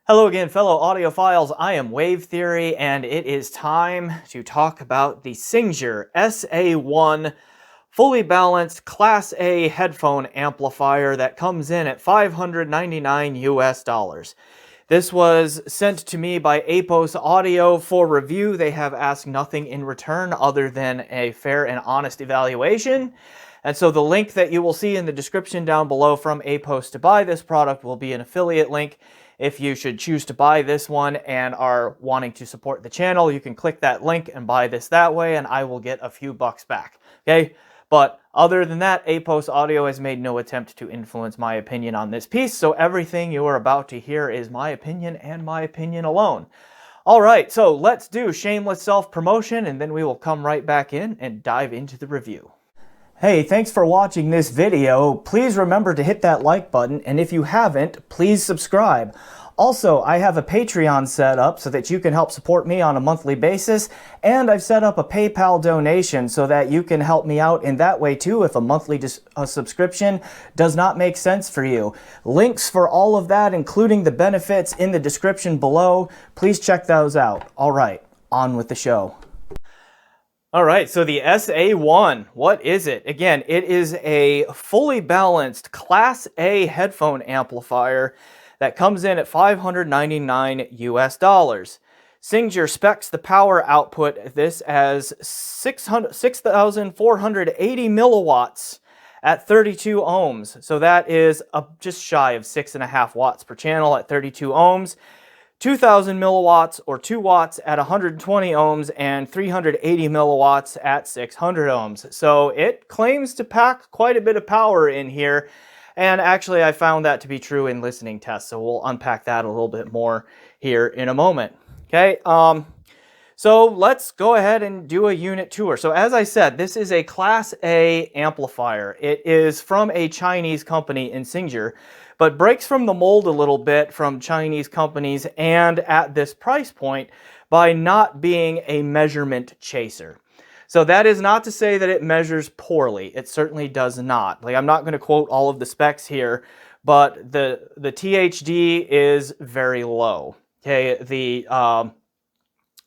Hello again, fellow audiophiles. I am Wave Theory, and it is time to talk about the Singxer SA-1 fully balanced Class A headphone amplifier that comes in at $599 US. This was sent to me by Apos Audio for review. They have asked nothing in return other than a fair and honest evaluation. And so the link that you will see in the description down below from Apos to buy this product will be an affiliate link. If you should choose to buy this one and are wanting to support the channel, you can click that link and buy this that way, and I will get a few bucks back. Okay? But other than that, Apos Audio has made no attempt to influence my opinion on this piece, so everything you are about to hear is my opinion and my opinion alone. Alright, so let's do shameless self-promotion, and then we will come right back in and dive into the review. Hey, thanks for watching this video. Please remember to hit that like button, and if you haven't, please subscribe. Also, I have a Patreon set up so that you can help support me on a monthly basis, and I've set up a PayPal donation so that you can help me out in that way too if a monthly subscription does not make sense for you. Links for all of that, including the benefits, in the description below. Please check those out. Alright, on with the show. Alright, so the SA-1, what is it? Again, it is a fully balanced Class A headphone amplifier that comes in at $599 US. Singxer specs the power output this as 6,480 milliwatts at 32 ohms. So that is just shy of 6.5 watts per channel at 32 ohms. 2,000 milliwatts or 2 watts at 120 ohms and 380 milliwatts at 600 ohms. So it claims to pack quite a bit of power in here. And actually I found that to be true in listening tests. So we'll unpack that a little bit more here in a moment. Okay. So let's go ahead and do a unit tour. So as I said, this is a Class A amplifier. It is from a Chinese company in Singxer, but breaks from the mold a little bit from Chinese companies and at this price point by not being a measurement chaser. So that is not to say that it measures poorly. It certainly does not. Like, I'm not going to quote all of the specs here, but the THD is very low. Okay, the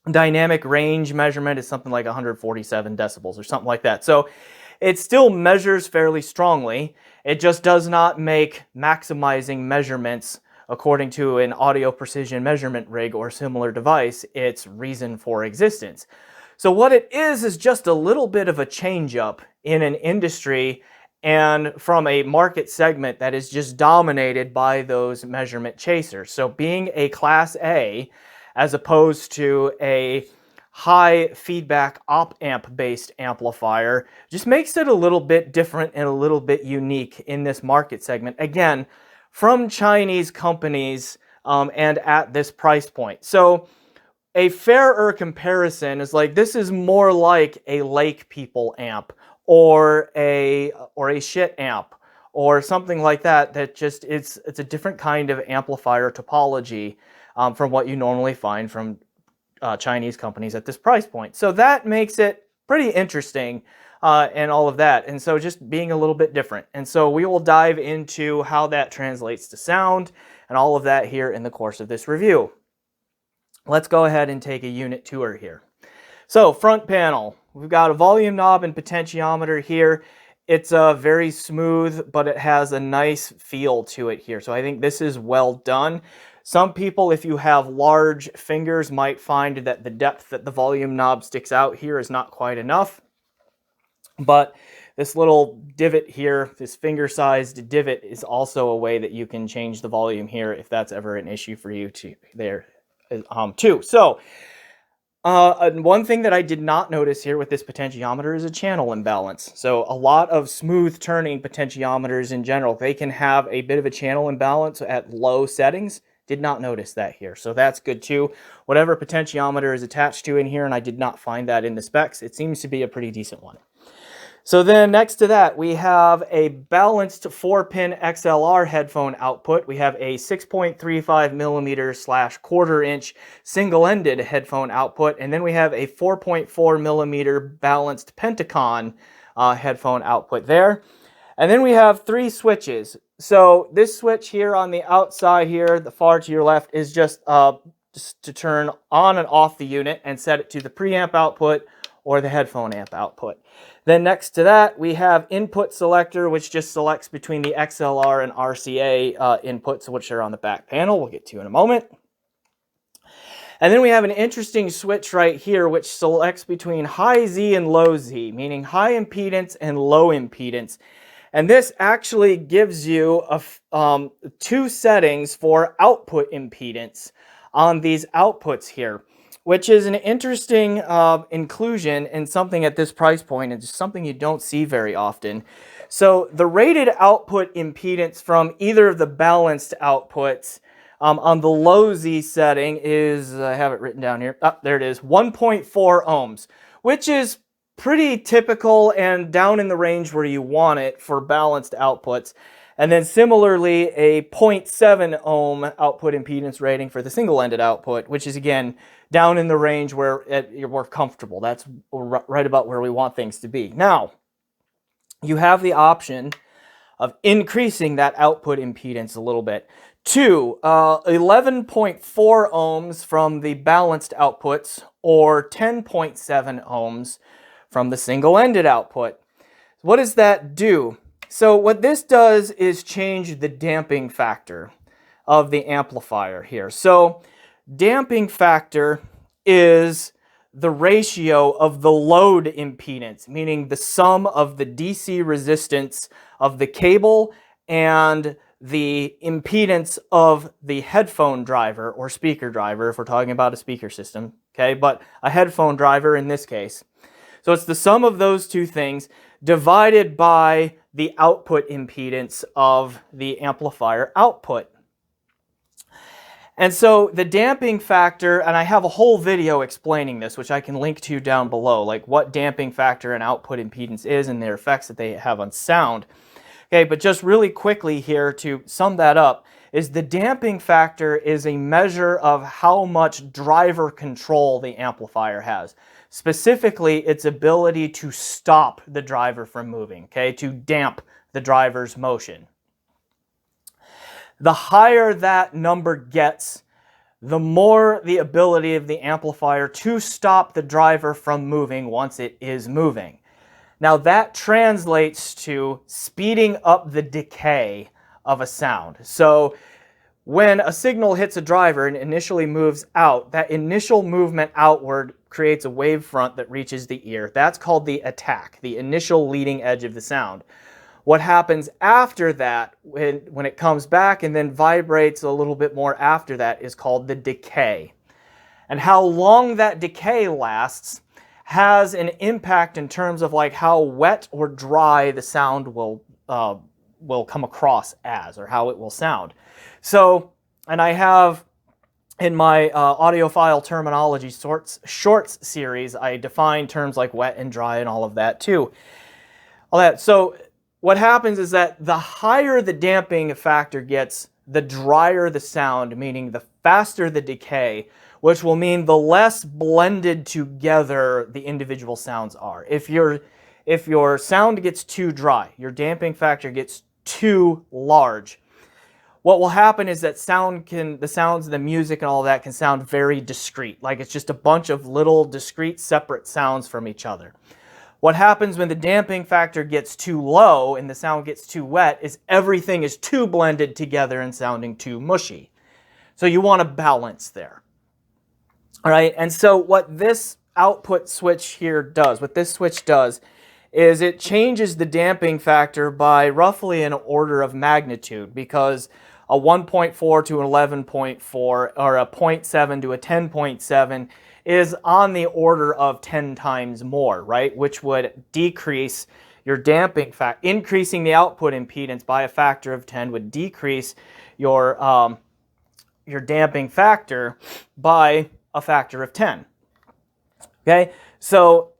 dynamic range measurement is something like 147 decibels or something like that. So it still measures fairly strongly. It just does not make maximizing measurements according to an audio precision measurement rig or similar device its reason for existence. So what it is just a little bit of a change up in an industry and from a market segment that is just dominated by those measurement chasers. So being a Class A as opposed to a high feedback op-amp based amplifier just makes it a little bit different and a little bit unique in this market segment. Again, from Chinese companies and at this price point. So a fairer comparison is like, this is more like a Lake People amp or a shit amp or something like that. That just it's a different kind of amplifier topology from what you normally find from Chinese companies at this price point. So that makes it pretty interesting and all of that. And so just being a little bit different. And so we will dive into how that translates to sound and all of that here in the course of this review. Let's go ahead and take a unit tour here. So front panel, we've got a volume knob and potentiometer here. It's very smooth, but it has a nice feel to it here. So I think this is well done. Some people, if you have large fingers, might find that the depth that the volume knob sticks out here is not quite enough. But this little divot here, this finger-sized divot, is also a way that you can change the volume here if that's ever an issue for you too. So one thing that I did not notice here with this potentiometer is a channel imbalance. So a lot of smooth turning potentiometers in general, they can have a bit of a channel imbalance at low settings. Did not notice that here, so that's good too. Whatever potentiometer is attached to in here, and I did not find that in the specs, it seems to be a pretty decent one. So then next to that, we have a balanced 4-pin XLR headphone output. We have a 6.35 millimeter / quarter-inch single-ended headphone output, and then we have a 4.4 millimeter balanced Pentacon headphone output there. And then we have 3 switches. So this switch here on the outside here, the far to your left, is just to turn on and off the unit and set it to the preamp output or the headphone amp output. Then next to that, we have input selector, which just selects between the XLR and RCA inputs, which are on the back panel. We'll get to in a moment. And then we have an interesting switch right here, which selects between high Z and low Z, meaning high impedance and low impedance. And this actually gives you 2 settings for output impedance on these outputs here, which is an interesting inclusion in something at this price point and just something you don't see very often. So the rated output impedance from either of the balanced outputs on the low Z setting is, I have it written down here, there it is, 1.4 ohms, which is pretty typical and down in the range where you want it for balanced outputs. And then similarly, a 0.7 ohm output impedance rating for the single-ended output, which is again down in the range where you're more comfortable. That's right about where we want things to be. Now, you have the option of increasing that output impedance a little bit to 11.4 ohms from the balanced outputs or 10.7 ohms from the single-ended output. What does that do? So what this does is change the damping factor of the amplifier here. So damping factor is the ratio of the load impedance, meaning the sum of the DC resistance of the cable and the impedance of the headphone driver or speaker driver, if we're talking about a speaker system, okay, but a headphone driver in this case. So it's the sum of those 2 things divided by the output impedance of the amplifier output. And so the damping factor, and I have a whole video explaining this, which I can link to down below, like what damping factor and output impedance is and their effects that they have on sound. Okay, but just really quickly here to sum that up, is the damping factor is a measure of how much driver control the amplifier has. Specifically, its ability to stop the driver from moving, okay, to damp the driver's motion. The higher that number gets, the more the ability of the amplifier to stop the driver from moving once it is moving. Now that translates to speeding up the decay of a sound. So when a signal hits a driver and initially moves out, that initial movement outward creates a wavefront that reaches the ear. That's called the attack, the initial leading edge of the sound. What happens after that, when it comes back and then vibrates a little bit more after that, is called the decay. And how long that decay lasts has an impact in terms of like how wet or dry the sound will come across as, or how it will sound. So, and I have in my audiophile terminology shorts series, I define terms like wet and dry and all of that too. All that. So what happens is that the higher the damping factor gets, the drier the sound, meaning the faster the decay, which will mean the less blended together the individual sounds are. If your sound gets too dry, your damping factor gets too large, what will happen is that the sounds, the music and all that can sound very discrete, like it's just a bunch of little discrete separate sounds from each other. What happens when the damping factor gets too low and the sound gets too wet is everything is too blended together and sounding too mushy. So you want a balance there. All right, and so what this output switch here does, is it changes the damping factor by roughly an order of magnitude, because a 1.4 to an 11.4 or a 0.7 to a 10.7 is on the order of 10 times more, right? Which would decrease your damping factor. Increasing the output impedance by a factor of 10 would decrease your damping factor by a factor of 10. Okay, so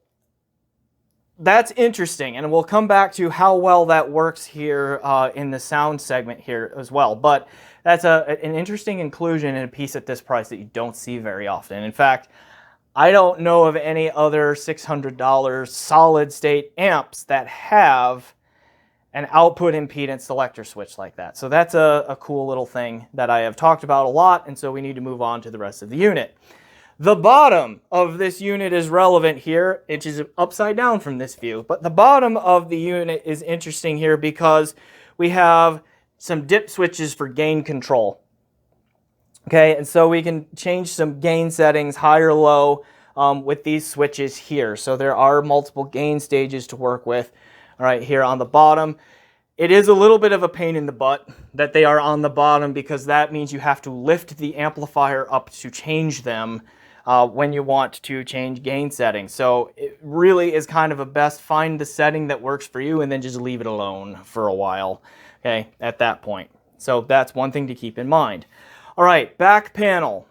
that's interesting, and we'll come back to how well that works here in the sound segment here as well. But that's an interesting inclusion in a piece at this price that you don't see very often. In fact, I don't know of any other $600 solid state amps that have an output impedance selector switch like that. So that's a cool little thing that I have talked about a lot, and so we need to move on to the rest of the unit. The bottom of this unit is relevant here, which is upside down from this view, but the bottom of the unit is interesting here because we have some dip switches for gain control. Okay, and so we can change some gain settings, high or low, with these switches here. So there are multiple gain stages to work with. All right, here on the bottom. It is a little bit of a pain in the butt that they are on the bottom because that means you have to lift the amplifier up to change them when you want to change gain settings. So it really is kind of a best find the setting that works for you and then just leave it alone for a while, okay, at that point. So that's one thing to keep in mind. All right, back panel.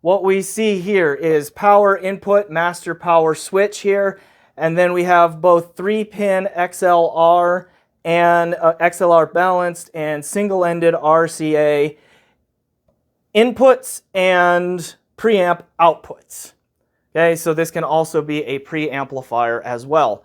What we see here is power input, master power switch here, and then we have both 3-pin XLR and XLR balanced and single-ended RCA inputs and preamp outputs. Okay, so this can also be a preamplifier as well.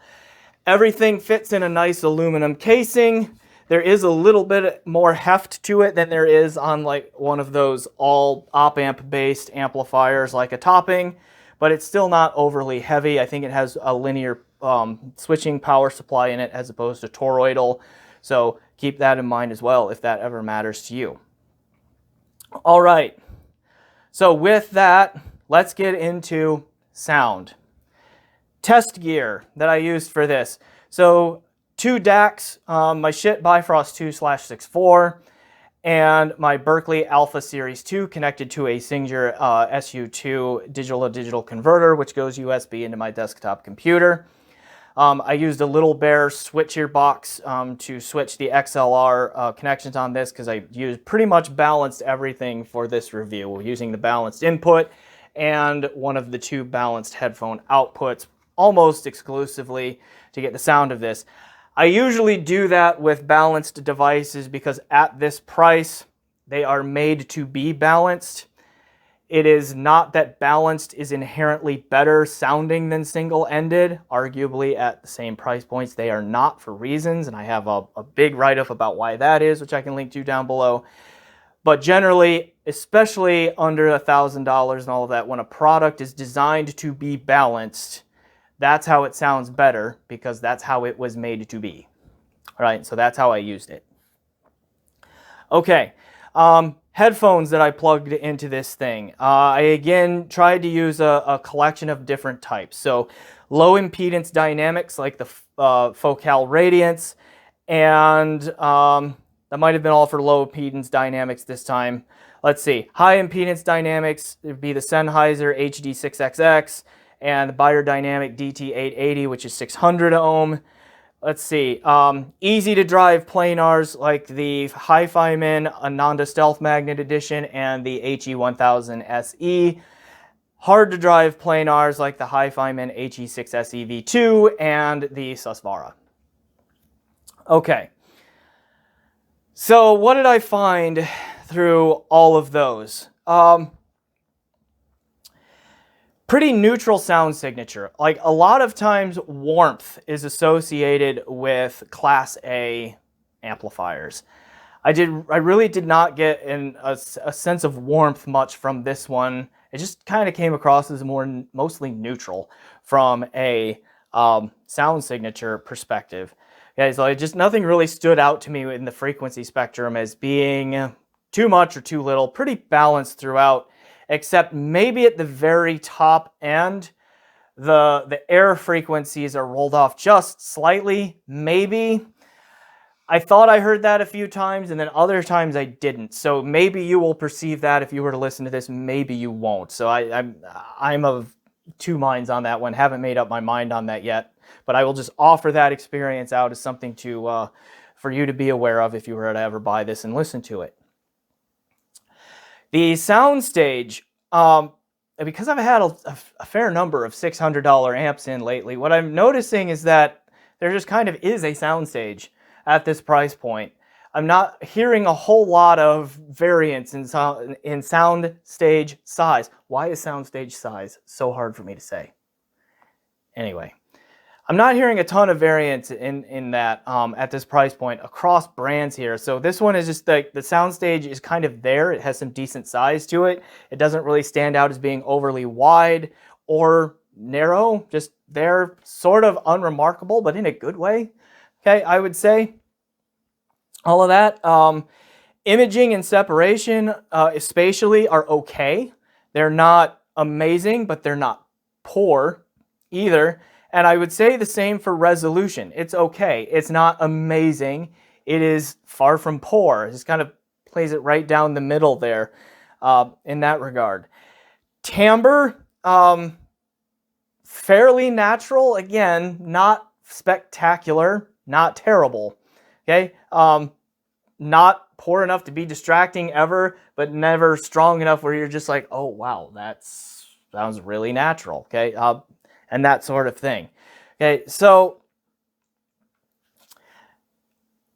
Everything fits in a nice aluminum casing. There is a little bit more heft to it than there is on like one of those all op-amp based amplifiers like a topping, but it's still not overly heavy. I think it has a linear switching power supply in it as opposed to toroidal. So keep that in mind as well if that ever matters to you. All right. So with that, let's get into sound. Test gear that I used for this. So 2 DACs, my Schiit Bifrost 2/64, and my Berkeley Alpha Series 2 connected to a Singxer SU2 digital-to-digital converter, which goes USB into my desktop computer. I used a Little Bear switcher box to switch the XLR connections on this because I used pretty much balanced everything for this review. We're using the balanced input and one of the 2 balanced headphone outputs almost exclusively to get the sound of this. I usually do that with balanced devices because at this price, they are made to be balanced. It is not that balanced is inherently better sounding than single-ended. Arguably at the same price points, they are not for reasons, and I have a big write-up about why that is, which I can link to down below. But generally, especially under $1,000 and all of that, when a product is designed to be balanced, that's how it sounds better because that's how it was made to be. All right, so that's how I used it. Okay, headphones that I plugged into this thing. I again tried to use a collection of different types. So low impedance dynamics like the Focal Radiance, and that might have been all for low impedance dynamics this time. Let's see, high impedance dynamics would be the Sennheiser HD6XX, and the Beyerdynamic DT880, which is 600 ohm. Let's see, easy to drive planars like the Hi-Fi Min Ananda Stealth Magnet Edition and the HE1000 SE. Hard to drive planars like the Hi-Fi Min HE6 SE V2 and the Susvara. Okay, so what did I find through all of those? Pretty neutral sound signature. Like a lot of times warmth is associated with Class A amplifiers. I really did not get a sense of warmth much from this one. It just kind of came across as mostly neutral from a sound signature perspective. Okay, so nothing really stood out to me in the frequency spectrum as being too much or too little. Pretty balanced throughout, except maybe at the very top end, the air frequencies are rolled off just slightly, maybe. I thought I heard that a few times, and then other times I didn't. So maybe you will perceive that if you were to listen to this, maybe you won't. So I'm of 2 minds on that one. Haven't made up my mind on that yet, but I will just offer that experience out as something to for you to be aware of if you were to ever buy this and listen to it. The soundstage, because I've had a fair number of $600 amps in lately, what I'm noticing is that there just kind of is a soundstage at this price point. I'm not hearing a whole lot of variance in soundstage size. Why is soundstage size so hard for me to say? Anyway, I'm not hearing a ton of variance in that at this price point across brands here. So this one is just the soundstage is kind of there. It has some decent size to it. It doesn't really stand out as being overly wide or narrow. Just they're sort of unremarkable, but in a good way. Okay, I would say all of that. Imaging and separation, spatially, are okay. They're not amazing, but they're not poor either. And I would say the same for resolution. It's okay. It's not amazing. It is far from poor. It just kind of plays it right down the middle there in that regard. Timbre, fairly natural. Again, not spectacular, not terrible. Okay, not poor enough to be distracting ever, but never strong enough where you're just like, oh wow, that sounds really natural. Okay, and that sort of thing. Okay, so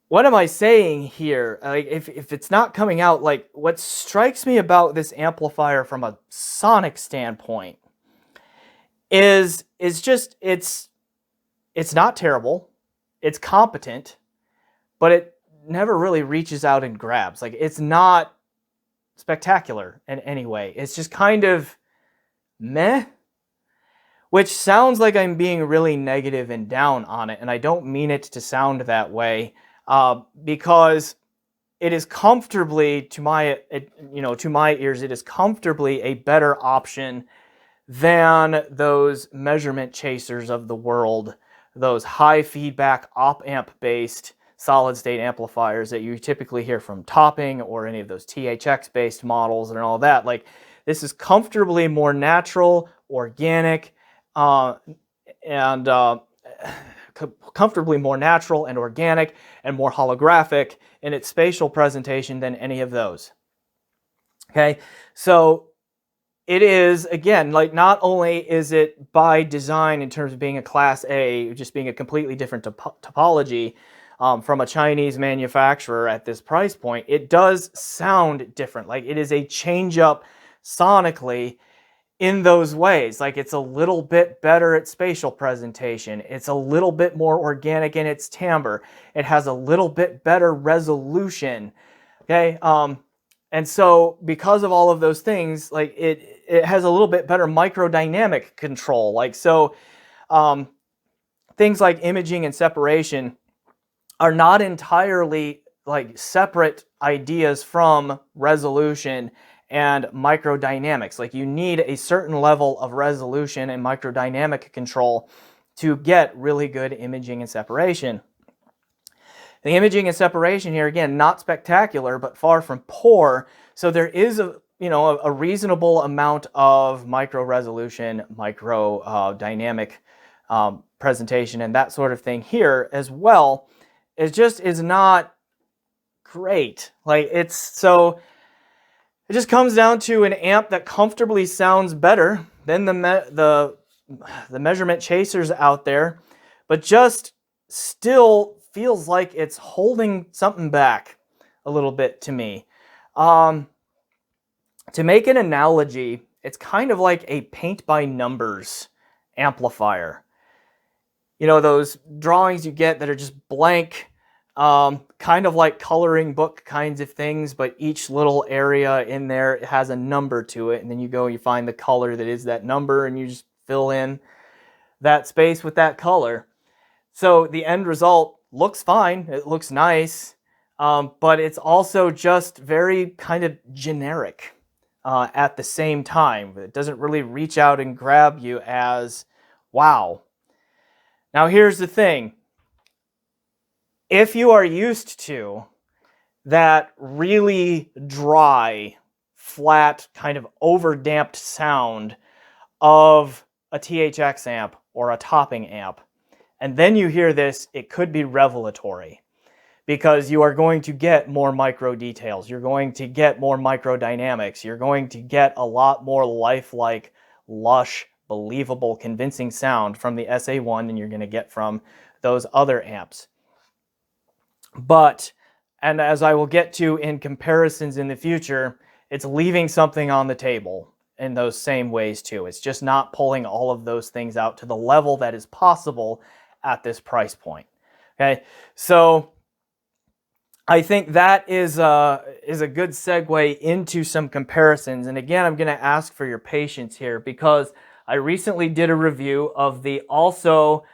what am I saying here? Like, if it's not coming out, like, what strikes me about this amplifier from a sonic standpoint is just it's not terrible, it's competent, but it never really reaches out and grabs. Like, it's not spectacular in any way. It's just kind of meh. Which sounds like I'm being really negative and down on it, and I don't mean it to sound that way, because it is comfortably, to my ears, it is comfortably a better option than those measurement chasers of the world, those high feedback op-amp based solid state amplifiers that you typically hear from Topping or any of those THX based models and all that. Like, this is comfortably more natural, organic, comfortably more natural and organic and more holographic in its spatial presentation than any of those. Okay, so it is, again, like, not only is it by design in terms of being a Class A, just being a completely different topology from a Chinese manufacturer at this price point, it does sound different. Like, it is a change up sonically in those ways. Like, it's a little bit better at spatial presentation. It's a little bit more organic in its timbre. It has a little bit better resolution. Okay. And so because of all of those things, like, it has a little bit better microdynamic control. Like, so things like imaging and separation are not entirely like separate ideas from resolution and microdynamics. Like, you need a certain level of resolution and microdynamic control to get really good imaging and separation. The imaging and separation here, again, not spectacular, but far from poor. So there is a reasonable amount of micro resolution, micro dynamic presentation, and that sort of thing here as well. It just is not great. Like, it just comes down to an amp that comfortably sounds better than the measurement chasers out there, but just still feels like it's holding something back a little bit to me. To make an analogy, it's kind of like a paint by numbers amplifier. You know, those drawings you get that are just blank, kind of like coloring book kinds of things, but each little area in there has a number to it, and then you go and you find the color that is that number, and you just fill in that space with that color. So the end result looks fine, it looks nice, but it's also just very kind of generic at the same time. It doesn't really reach out and grab you as, wow. Now here's the thing. If you are used to that really dry, flat, kind of overdamped sound of a THX amp or a Topping amp, and then you hear this, it could be revelatory, because you are going to get more micro details, you're going to get more micro dynamics, you're going to get a lot more lifelike, lush, believable, convincing sound from the SA-1 than you're going to get from those other amps. But, and as I will get to in comparisons in the future, it's leaving something on the table in those same ways too. It's just not pulling all of those things out to the level that is possible at this price point. Okay, so I think that is a good segue into some comparisons. And again, I'm going to ask for your patience here because I recently did a review of the also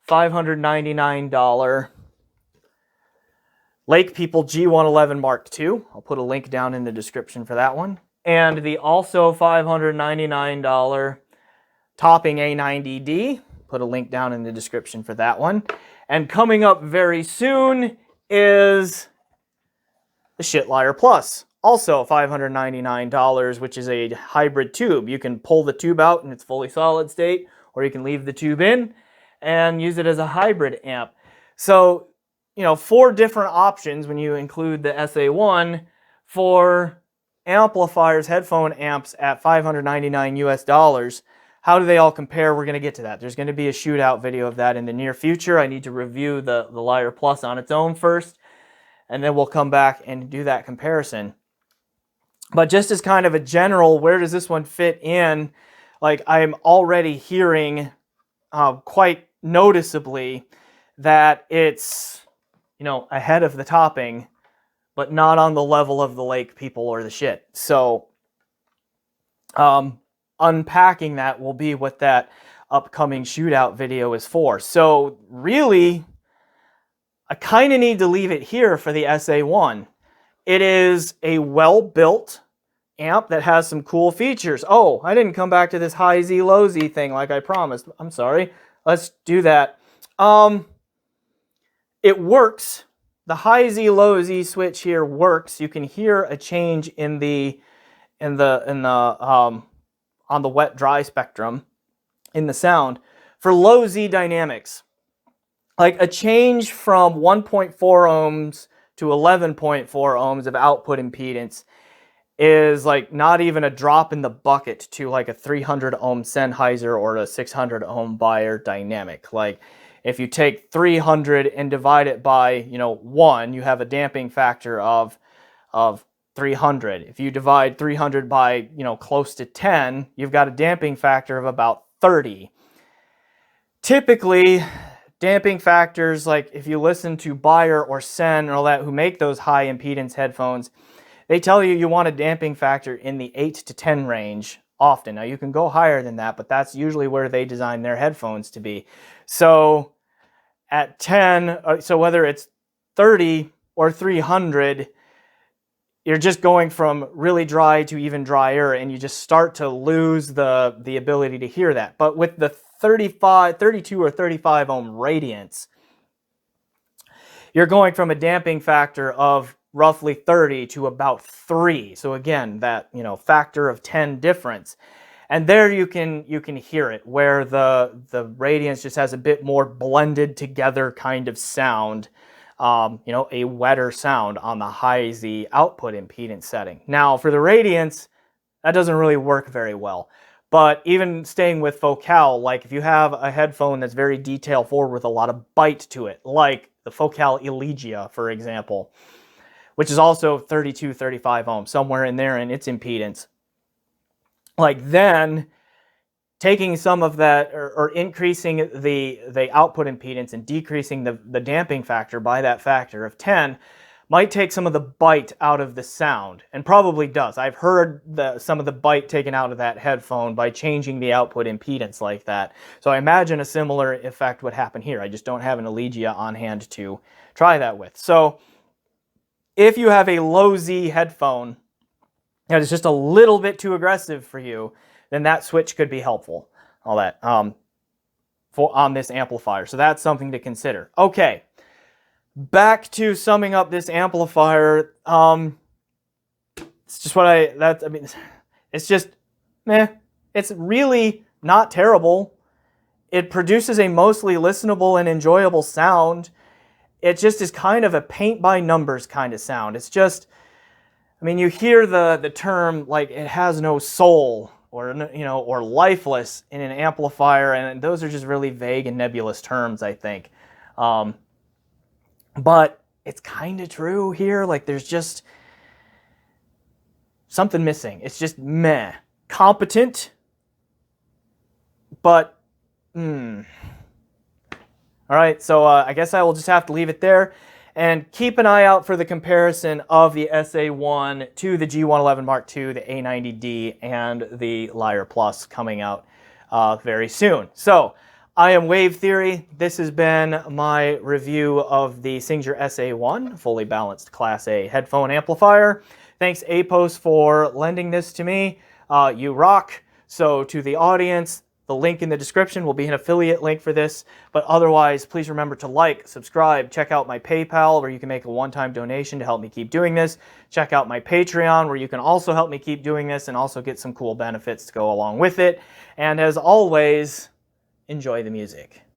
$599 Lake People G111 Mark II. I'll put a link down in the description for that one. And the also $599 Topping A90D. Put a link down in the description for that one. And coming up very soon is the Shitliar Plus, also $599, which is a hybrid tube. You can pull the tube out in its fully solid state, or you can leave the tube in and use it as a hybrid amp. So, 4 different options when you include the SA-1 for amplifiers, headphone amps at $599 US. How do they all compare? We're going to get to that. There's going to be a shootout video of that in the near future. I need to review the Lyre Plus on its own first, and then we'll come back and do that comparison. But just as kind of a general, where does this one fit in? Like, I'm already hearing quite noticeably that it's, ahead of the Topping, but not on the level of the Lake People or the Shit. So, unpacking that will be what that upcoming shootout video is for. So, really, I kind of need to leave it here for the SA-1. It is a well-built amp that has some cool features. Oh, I didn't come back to this high Z, low Z thing like I promised. I'm sorry. Let's do that. It works. The high Z, low Z switch here works. You can hear a change on the wet dry spectrum in the sound. For low Z dynamics, like a change from 1.4 ohms to 11.4 ohms of output impedance is like not even a drop in the bucket to like a 300 ohm Sennheiser or a 600 ohm Beyer dynamic. Like if you take 300 and divide it by 1, you have a damping factor of 300. If you divide 300 by close to 10, you've got a damping factor of about 30. Typically, damping factors, like if you listen to Beyer or Sen or all that who make those high impedance headphones, they tell you want a damping factor in the 8 to 10 range often. Now you can go higher than that, but that's usually where they design their headphones to be. So at 10, so whether it's 30 or 300, you're just going from really dry to even drier, and you just start to lose the ability to hear that. But with the 32 or 35 ohm radiance, you're going from a damping factor of roughly 30 to about 3. So again, that factor of 10 difference. And there you can hear it, where the radiance just has a bit more blended together kind of sound, a wetter sound on the high Z output impedance setting. Now for the radiance, that doesn't really work very well. But even staying with Focal, like if you have a headphone that's very detail forward with a lot of bite to it, like the Focal Elegia, for example, which is also 32, 35 ohms, somewhere in there in its impedance. Like then taking some of that or increasing the output impedance and decreasing the damping factor by that factor of 10 might take some of the bite out of the sound, and probably does. I've heard some of the bite taken out of that headphone by changing the output impedance like that. So I imagine a similar effect would happen here. I just don't have an Elegia on hand to try that with. So if you have a low Z headphone that is just a little bit too aggressive for you, then that switch could be helpful. All that on this amplifier. So that's something to consider. Okay, back to summing up this amplifier. It's just it's just meh. It's really not terrible. It produces a mostly listenable and enjoyable sound. It just is kind of a paint by numbers kind of sound. It's just, you hear the term like it has no soul or lifeless in an amplifier, and those are just really vague and nebulous terms, I think. But it's kind of true here. Like there's just something missing. It's just meh. Competent, but all All right, so I guess I will just have to leave it there. And keep an eye out for the comparison of the SA-1 to the G111 Mark II, the A90D, and the Lyre Plus coming out very soon. So, I am Wave Theory. This has been my review of the Singxer SA-1, fully balanced Class A headphone amplifier. Thanks Apos for lending this to me. You rock. So to the audience, the link in the description will be an affiliate link for this, but otherwise, please remember to like, subscribe, check out my PayPal where you can make a one-time donation to help me keep doing this. Check out my Patreon where you can also help me keep doing this and also get some cool benefits to go along with it. And as always, enjoy the music.